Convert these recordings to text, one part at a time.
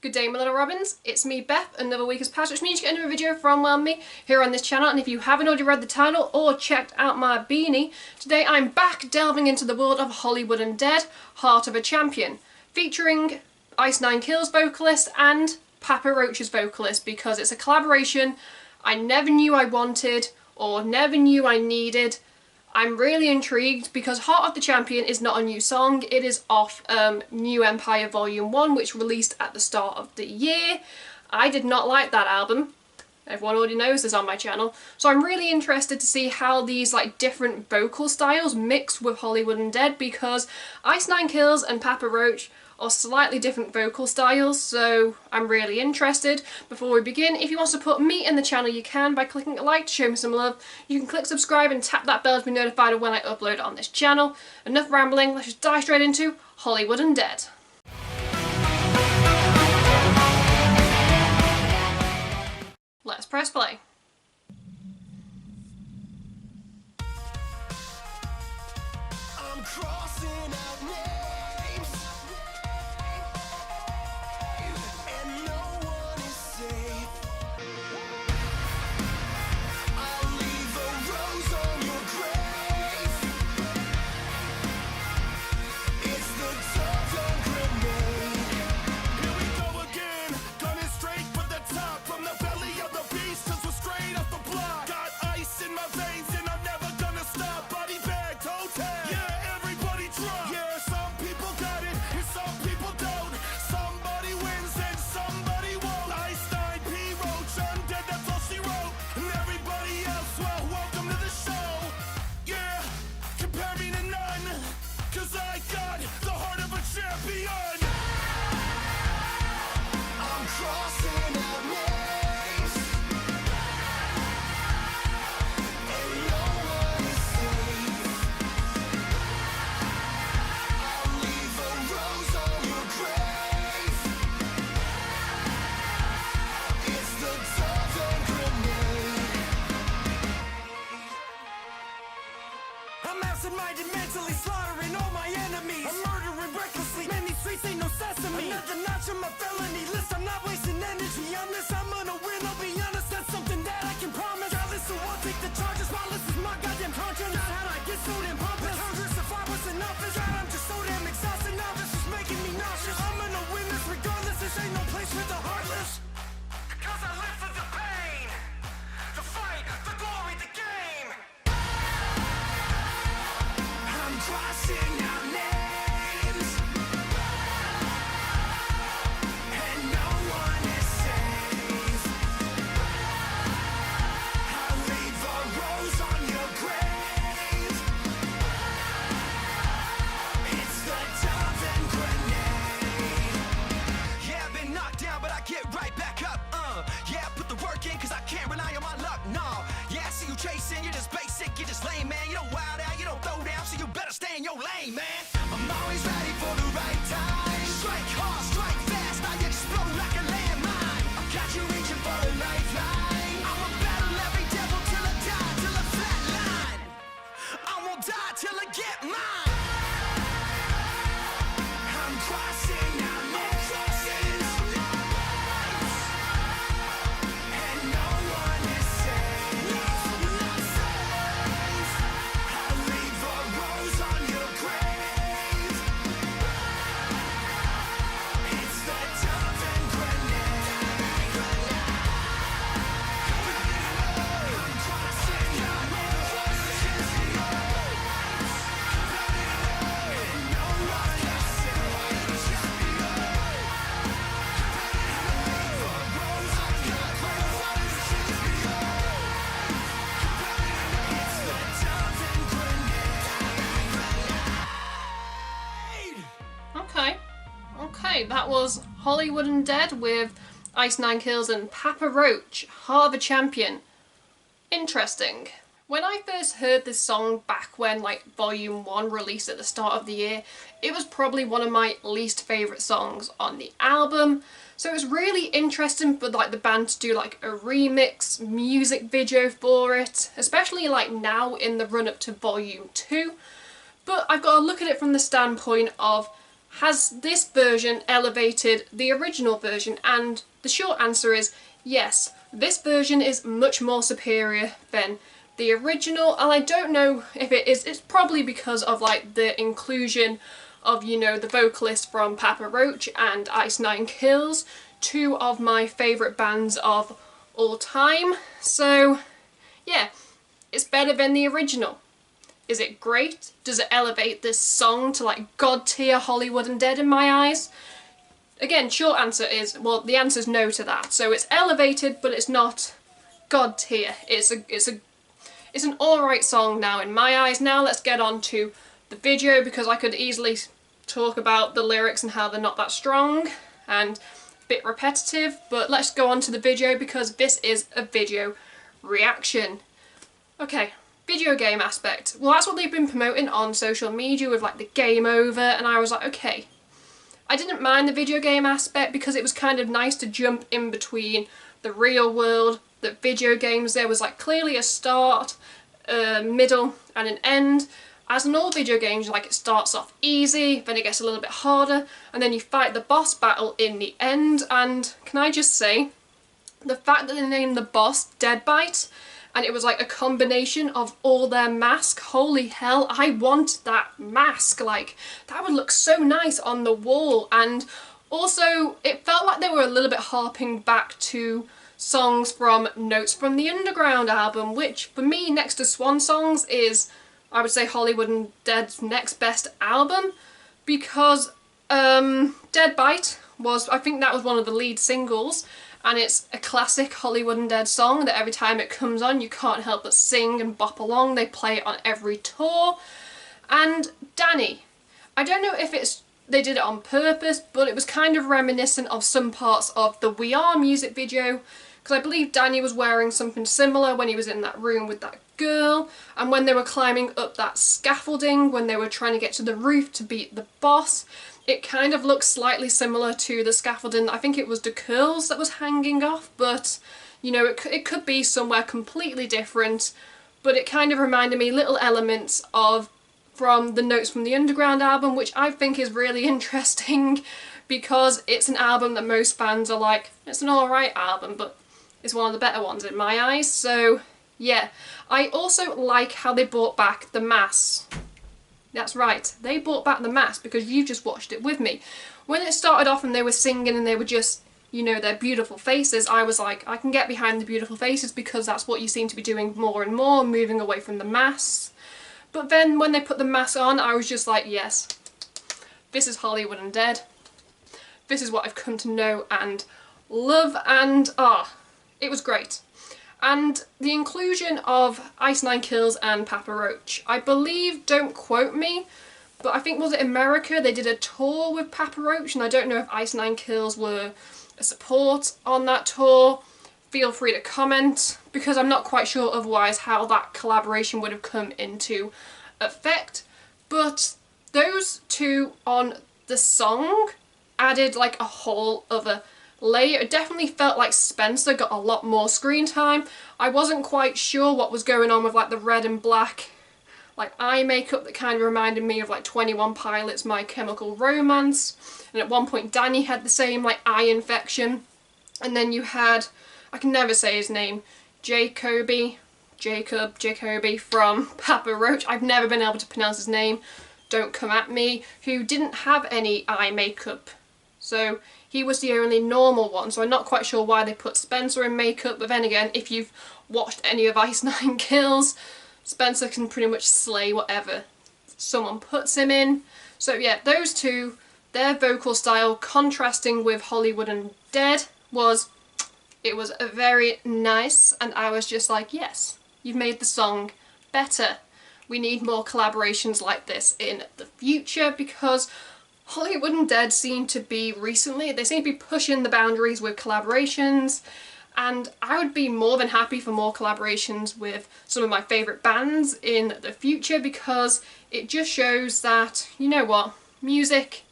Good day my little robins, it's me Beth, another week has passed which means you get another video from me here on this channel, and if you haven't already read the title or checked out my beanie, today I'm back delving into the world of Hollywood Undead, Heart of a Champion, featuring Ice Nine Kills vocalist and Papa Roach's vocalist, because it's a collaboration I never knew I wanted or never knew I needed. I'm really intrigued because Heart of the Champion is not a new song, it is off New Empire Volume 1, which released at the start of the year. I did not like that album. Everyone already knows this on my channel. So I'm really interested to see how these different vocal styles mix with Hollywood Undead, because Ice Nine Kills and Papa Roach are slightly different vocal styles, so I'm really interested. Before we begin, if you want to support me and the channel, you can by clicking a like to show me some love. You can click subscribe and tap that bell to be notified of when I upload on this channel. Enough rambling, let's just dive straight into Hollywood Undead. Let's press play. I'm crossing out names, and no one is safe. I'll leave a rose on your grave. It's the Southern grenade. Here we go again, gunning straight for the top, from the belly of the beast, 'cause we're straight off the block. Got ice in my veins and I'm never gonna stop. Body bag, toe tag, yeah, everybody drop. Yeah, some people got it and some people don't. Somebody wins and somebody won't. Ice Nine P Roach, Undead, that's all she wrote. And everybody else, well, welcome to the show. Yeah, compare me to none, 'cause I got the heart of a champion. I'm crossing out names, and no one is safe. I'll leave a rose on your grave. It's the Southern grenade. I'm absent-minded, mentally slaughtering all my enemies. I'm murdering recklessly, many streets ain't no sesame. Another notch on my felony list, I'm not wasting energy on this. I'm gonna win, I'll be honest, that's something that I can promise. Regardless of what, take the charges, while this is my goddamn conscience. God, how'd I get so damn pompous? Congress, if I was in office, God, I'm just so damn exhausted now, this is making me nauseous. I'm gonna win this regardless, this ain't no place for the heartless. 'Cause I live for the pain, the fight, the glory, the game. I'm crossing out names, and no one is safe. I'll leave a rose on your grave. It's the Southern grenade. Yeah, I've been knocked down, but I get right back up. Yeah, I put the work in, 'cause I can't rely on my luck. No, yeah, I see you chasing, you're just basic, you're just lame, man. You don't wild out, you don't throw down, so you better stay in your lane, man. I'm always ready for the right time. Strike hard, strike fast, I explode like a landmine. I got you reaching for a lifeline. I will battle every devil till I die, till I flatline. I won't die till I get mine. I'm crossing out names, and no one is safe. I'll leave a rose on your grave. It's the Southern grenade. I'm crossing out names, and no one is safe. It's the Southern grenade. Okay, that was Hollywood Undead with Ice Nine Kills and Papa Roach, Heart of a Champion. Interesting. When I first heard this song back when Volume 1 released at the start of the year, it was probably one of my least favourite songs on the album. So it was really interesting for the band to do a remix music video for it, especially now in the run up to Volume 2. But I've got to look at it from the standpoint of has this version elevated the original version? And the short answer is yes. This version is much more superior than the original, and I don't know if it is. It's probably because of like the inclusion of, you know, the vocalist from Papa Roach and Ice Nine Kills, two of my favourite bands of all time. So yeah, it's better than the original. Is it great? Does it elevate this song to like god tier Hollywood Undead in my eyes? Again, short answer is, well, the answer is no to that. So it's elevated, but it's not god tier. It's an alright song now in my eyes. Now let's get on to the video, because I could easily talk about the lyrics and how they're not that strong and a bit repetitive, but let's go on to the video because this is a video reaction. Okay. Video game aspect. Well, that's what they've been promoting on social media with like the game over, and I was like, okay. I didn't mind the video game aspect because it was kind of nice to jump in between the real world, the video games. There was like clearly a start, a middle and an end. As in all video games, like it starts off easy, then it gets a little bit harder, and then you fight the boss battle in the end. And can I just say, the fact that they named the boss Deadbite, and it was like a combination of all their masks. Holy hell, I want that mask. Like, that would look so nice on the wall. And also, it felt like they were a little bit harping back to songs from Notes from the Underground album, which for me, next to Swan Songs, is, I would say, Hollywood Undead's next best album, because Deadbite was, I think that was one of the lead singles, and it's a classic Hollywood Undead song that every time it comes on you can't help but sing and bop along. They play it on every tour. And Danny, I don't know if they did it on purpose, but it was kind of reminiscent of some parts of the We Are music video, because I believe Danny was wearing something similar when he was in that room with that girl, and when they were climbing up that scaffolding, when they were trying to get to the roof to beat the boss, it kind of looks slightly similar to the scaffolding. I think it was the curls that was hanging off, but you know, it could be somewhere completely different, but it kind of reminded me little elements of from the Notes from the Underground album, which I think is really interesting because it's an album that most fans are like, it's an alright album, but it's one of the better ones in my eyes. So yeah, I also like how they brought back the masks. That's right, they brought back the mask, because you just watched it with me. When it started off and they were singing and they were just, you know, their beautiful faces, I was like, I can get behind the beautiful faces because that's what you seem to be doing more and more, moving away from the masks. But then when they put the mask on, I was just like, yes, this is Hollywood Undead. This is what I've come to know and love, and it was great. And the inclusion of Ice Nine Kills and Papa Roach, I believe, don't quote me, but I think, was it America? They did a tour with Papa Roach, and I don't know if Ice Nine Kills were a support on that tour. Feel free to comment, because I'm not quite sure otherwise how that collaboration would have come into effect. But those two on the song added like a whole other layer. It definitely felt like Spencer got a lot more screen time. I wasn't quite sure what was going on with like the red and black like eye makeup that kind of reminded me of like 21 Pilots' My Chemical Romance, and at one point Danny had the same like eye infection, and then you had, I can never say his name, Jacoby from Papa Roach. I've never been able to pronounce his name, don't come at me, who didn't have any eye makeup. So he was the only normal one, so I'm not quite sure why they put Spencer in makeup, but then again, if you've watched any of Ice Nine Kills, Spencer can pretty much slay whatever someone puts him in. So yeah, those two, their vocal style contrasting with Hollywood Undead was very nice, and I was just like, yes, you've made the song better. We need more collaborations like this in the future, because Hollywood Undead seem to be they seem to be pushing the boundaries with collaborations, and I would be more than happy for more collaborations with some of my favourite bands in the future, because it just shows that, you know what, music,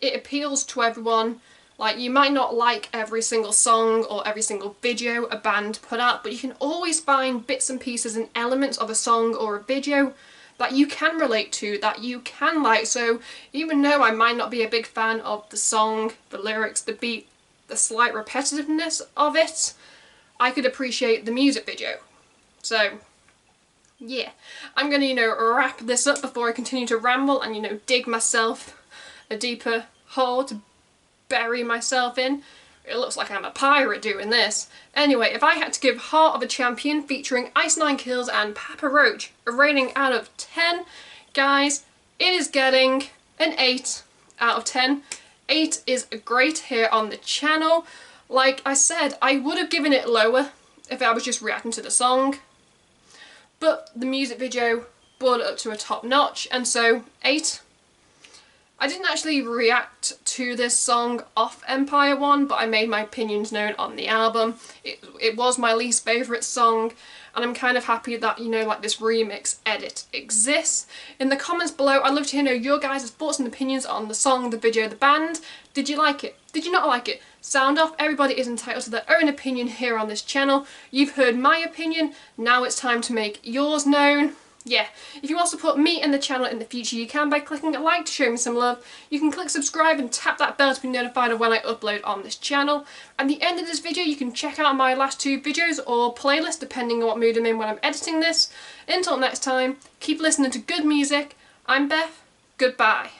it appeals to everyone. Like, you might not like every single song or every single video a band put out, but you can always find bits and pieces and elements of a song or a video that you can relate to, that you can like. So even though I might not be a big fan of the song, the lyrics, the beat, the slight repetitiveness of it, I could appreciate the music video. So yeah, I'm gonna, wrap this up before I continue to ramble and, dig myself a deeper hole to bury myself in. It looks like I'm a pirate doing this. Anyway, if I had to give Heart of a Champion featuring Ice 9 Kills and Papa Roach a rating out of 10, guys, it is getting an 8 out of 10. 8 is great here on the channel. Like I said, I would have given it lower if I was just reacting to the song, but the music video brought it up to a top notch, and so 8. I didn't actually react to this song off Empire 1, but I made my opinions known on the album. It was my least favourite song, and I'm kind of happy that, like this remix edit exists. In the comments below, I'd love to hear your guys' thoughts and opinions on the song, the video, the band. Did you like it? Did you not like it? Sound off. Everybody is entitled to their own opinion here on this channel. You've heard my opinion, now it's time to make yours known. Yeah, if you want to support me and the channel in the future, you can by clicking a like to show me some love. You can click subscribe and tap that bell to be notified of when I upload on this channel. At the end of this video, you can check out my last 2 videos or playlist, depending on what mood I'm in when I'm editing this. Until next time, keep listening to good music. I'm Beth. Goodbye.